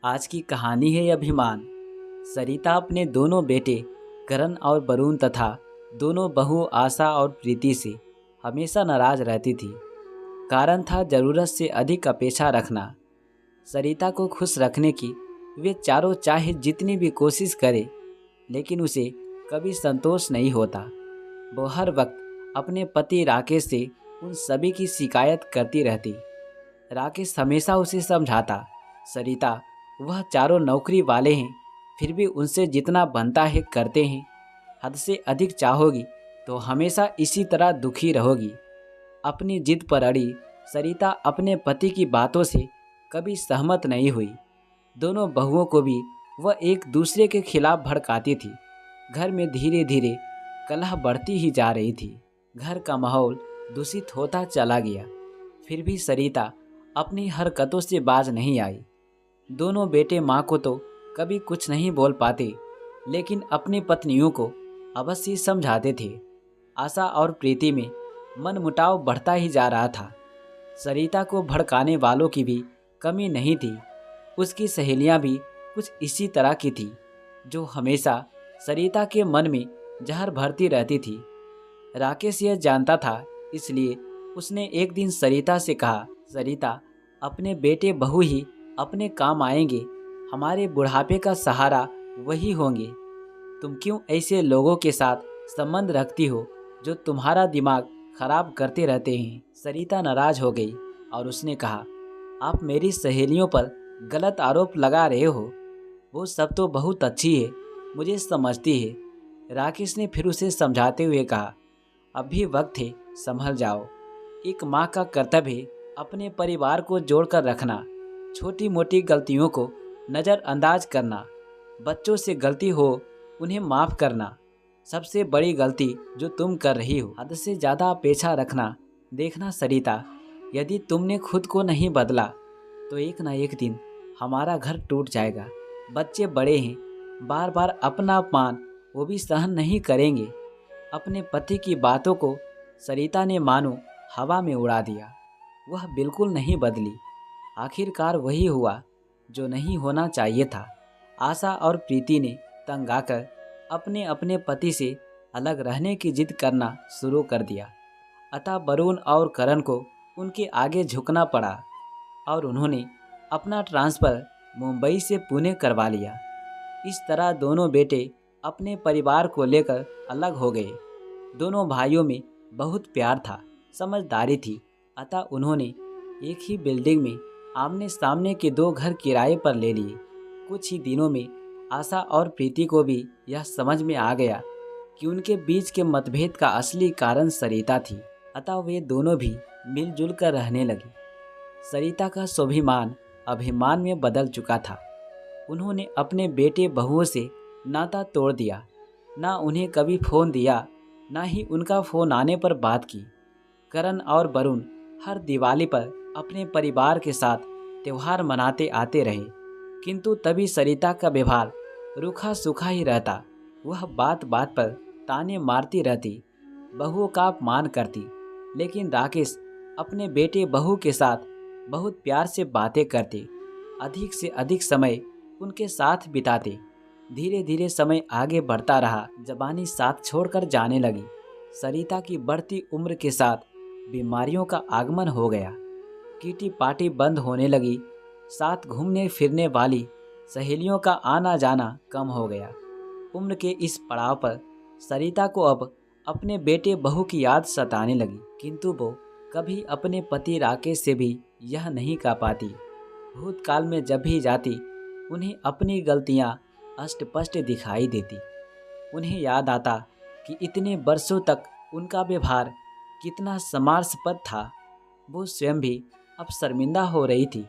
आज की कहानी है अभिमान। सरिता अपने दोनों बेटे करण और वरुण तथा दोनों बहू आशा और प्रीति से हमेशा नाराज रहती थी। कारण था ज़रूरत से अधिक अपेक्षा रखना। सरिता को खुश रखने की वे चारों चाहे जितनी भी कोशिश करे, लेकिन उसे कभी संतोष नहीं होता। वो हर वक्त अपने पति राकेश से उन सभी की शिकायत करती रहती। राकेश हमेशा उसे समझाता, सरिता वह चारों नौकरी वाले हैं, फिर भी उनसे जितना बनता है करते हैं। हद से अधिक चाहोगी तो हमेशा इसी तरह दुखी रहोगी। अपनी जिद पर अड़ी सरिता अपने पति की बातों से कभी सहमत नहीं हुई। दोनों बहुओं को भी वह एक दूसरे के खिलाफ भड़काती थी। घर में धीरे धीरे कलह बढ़ती ही जा रही थी। घर का माहौल दूषित होता चला गया। फिर भी सरिता अपनी हरकतों से बाज नहीं आई। दोनों बेटे माँ को तो कभी कुछ नहीं बोल पाते, लेकिन अपनी पत्नियों को अवश्य समझाते थे। आशा और प्रीति में मनमुटाव बढ़ता ही जा रहा था। सरिता को भड़काने वालों की भी कमी नहीं थी। उसकी सहेलियां भी कुछ इसी तरह की थी, जो हमेशा सरिता के मन में जहर भरती रहती थी। राकेश यह जानता था, इसलिए उसने एक दिन सरिता से कहा, सरिता अपने बेटे बहू ही अपने काम आएंगे, हमारे बुढ़ापे का सहारा वही होंगे। तुम क्यों ऐसे लोगों के साथ संबंध रखती हो जो तुम्हारा दिमाग खराब करते रहते हैं। सरिता नाराज हो गई और उसने कहा, आप मेरी सहेलियों पर गलत आरोप लगा रहे हो। वो सब तो बहुत अच्छी है, मुझे समझती है। राकेश ने फिर उसे समझाते हुए कहा, अभी वक्त है, संभल जाओ। एक माँ का कर्तव्य है अपने परिवार को जोड़कर रखना। छोटी मोटी गलतियों को नज़रअंदाज करना, बच्चों से गलती हो उन्हें माफ़ करना, सबसे बड़ी गलती जो तुम कर रही हो हद से ज़्यादा अपेक्षा रखना। देखना सरिता, यदि तुमने खुद को नहीं बदला तो एक ना एक दिन हमारा घर टूट जाएगा। बच्चे बड़े हैं, बार बार अपना अपमान वो भी सहन नहीं करेंगे। अपने पति की बातों को सरिता ने मानो हवा में उड़ा दिया। वह बिल्कुल नहीं बदली। आखिरकार वही हुआ जो नहीं होना चाहिए था। आशा और प्रीति ने तंग आकर अपने अपने पति से अलग रहने की जिद करना शुरू कर दिया। अतः वरुण और करण को उनके आगे झुकना पड़ा और उन्होंने अपना ट्रांसफ़र मुंबई से पुणे करवा लिया। इस तरह दोनों बेटे अपने परिवार को लेकर अलग हो गए। दोनों भाइयों में बहुत प्यार था, समझदारी थी। अतः उन्होंने एक ही बिल्डिंग में आमने सामने के दो घर किराए पर ले लिए। कुछ ही दिनों में आशा और प्रीति को भी यह समझ में आ गया कि उनके बीच के मतभेद का असली कारण सरिता थी। अतः वे दोनों भी मिलजुल कर रहने लगे। सरिता का स्वाभिमान अभिमान में बदल चुका था। उन्होंने अपने बेटे बहुओं से नाता तोड़ दिया। ना उन्हें कभी फ़ोन दिया, ना ही उनका फ़ोन आने पर बात की। करण और वरुण हर दिवाली पर अपने परिवार के साथ त्यौहार मनाते आते रहे, किंतु तभी सरिता का व्यवहार रूखा सूखा ही रहता। वह बात बात पर ताने मारती रहती, बहुओं का अपमान करती। लेकिन राकेश अपने बेटे बहू के साथ बहुत प्यार से बातें करते, अधिक से अधिक समय उनके साथ बिताते। धीरे धीरे समय आगे बढ़ता रहा, जबानी साथ छोड़कर जाने लगी। सरिता की बढ़ती उम्र के साथ बीमारियों का आगमन हो गया। किटी पार्टी बंद होने लगी। साथ घूमने फिरने वाली सहेलियों का आना जाना कम हो गया। उम्र के इस पड़ाव पर सरिता को अब अपने बेटे बहू की याद सताने लगी, किंतु वो कभी अपने पति राकेश से भी यह नहीं कह पाती। भूतकाल में जब भी जाती उन्हें अपनी गलतियां अस्पष्ट दिखाई देती। उन्हें याद आता कि इतने वर्षों तक उनका व्यवहार कितना सम्मानास्पद था। वो स्वयं भी अब शर्मिंदा हो रही थी।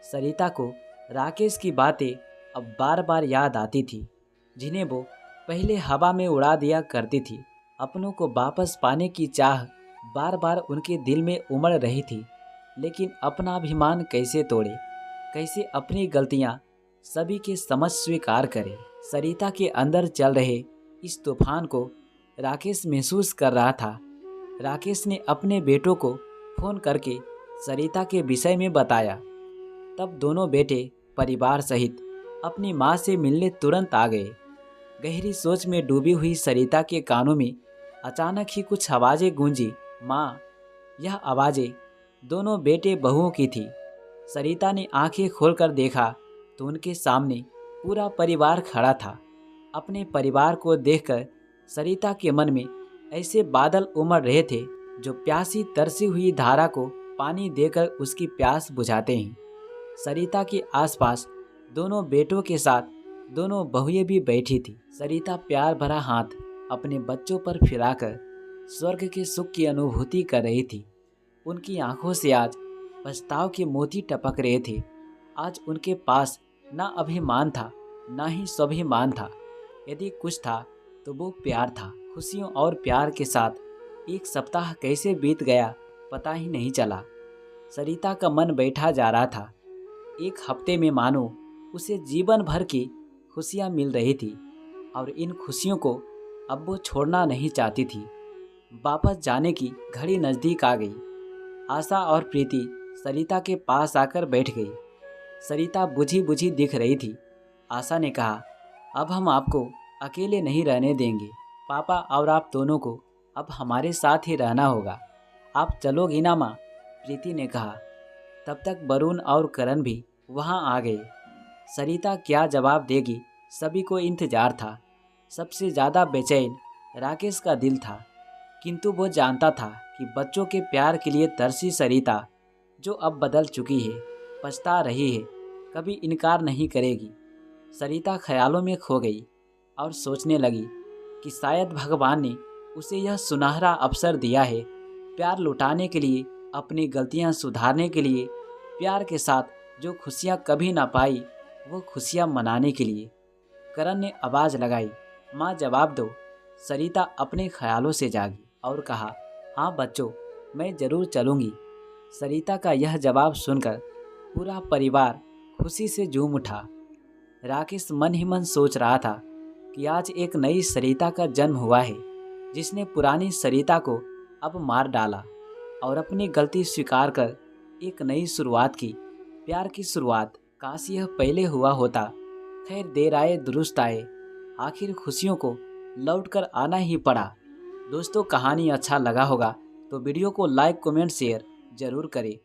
सरिता को राकेश की बातें अब बार बार याद आती थी, जिन्हें वो पहले हवा में उड़ा दिया करती थी। अपनों को वापस पाने की चाह बार बार उनके दिल में उमड़ रही थी, लेकिन अपना अभिमान कैसे तोड़े, कैसे अपनी गलतियां सभी के समझ स्वीकार करे। सरिता के अंदर चल रहे इस तूफान को राकेश महसूस कर रहा था। राकेश ने अपने बेटों को फ़ोन करके सरिता के विषय में बताया। तब दोनों बेटे परिवार सहित अपनी माँ से मिलने तुरंत आ गए। गहरी सोच में डूबी हुई सरिता के कानों में अचानक ही कुछ आवाज़ें गूंजी। माँ। यह आवाज़ें दोनों बेटे बहुओं की थी। सरिता ने आंखें खोलकर देखा तो उनके सामने पूरा परिवार खड़ा था। अपने परिवार को देखकर सरिता के मन में ऐसे बादल उमड़ रहे थे जो प्यासी तरसी हुई धारा को पानी देकर उसकी प्यास बुझाते हैं। सरिता के आसपास दोनों बेटों के साथ दोनों बहुएं भी बैठी थी। सरिता प्यार भरा हाथ अपने बच्चों पर फिराकर स्वर्ग के सुख की अनुभूति कर रही थी। उनकी आंखों से आज पछताव के मोती टपक रहे थे। आज उनके पास ना अभिमान था ना ही स्वाभिमान था। यदि कुछ था तो वो प्यार था। खुशियों और प्यार के साथ एक सप्ताह कैसे बीत गया पता ही नहीं चला। सरिता का मन बैठा जा रहा था। एक हफ्ते में मानो उसे जीवन भर की खुशियाँ मिल रही थी और इन खुशियों को अब वो छोड़ना नहीं चाहती थी। वापस जाने की घड़ी नज़दीक आ गई। आशा और प्रीति सरिता के पास आकर बैठ गई। सरिता बुझी बुझी दिख रही थी। आशा ने कहा, अब हम आपको अकेले नहीं रहने देंगे। पापा और आप दोनों को अब हमारे साथ ही रहना होगा। आप चलोगी ना माँ? प्रीति ने कहा। तब तक वरुण और करण भी वहाँ आ गए। सरिता क्या जवाब देगी, सभी को इंतजार था। सबसे ज़्यादा बेचैन राकेश का दिल था, किंतु वो जानता था कि बच्चों के प्यार के लिए तरसी सरिता, जो अब बदल चुकी है, पछता रही है, कभी इनकार नहीं करेगी। सरिता ख्यालों में खो गई और सोचने लगी कि शायद भगवान ने उसे यह सुनहरा अवसर दिया है, प्यार लुटाने के लिए, अपनी गलतियां सुधारने के लिए, प्यार के साथ जो खुशियां कभी ना पाई वो खुशियां मनाने के लिए। करण ने आवाज़ लगाई, माँ जवाब दो। सरिता अपने ख्यालों से जागी और कहा, हाँ बच्चों, मैं ज़रूर चलूँगी। सरिता का यह जवाब सुनकर पूरा परिवार खुशी से झूम उठा। राकेश मन ही मन सोच रहा था कि आज एक नई सरिता का जन्म हुआ है, जिसने पुरानी सरिता को अब मार डाला और अपनी गलती स्वीकार कर एक नई शुरुआत की, प्यार की शुरुआत। काश यह पहले हुआ होता। खैर देर आए दुरुस्त आए, आखिर खुशियों को लौट कर आना ही पड़ा। दोस्तों, कहानी अच्छा लगा होगा तो वीडियो को लाइक कमेंट शेयर ज़रूर करें।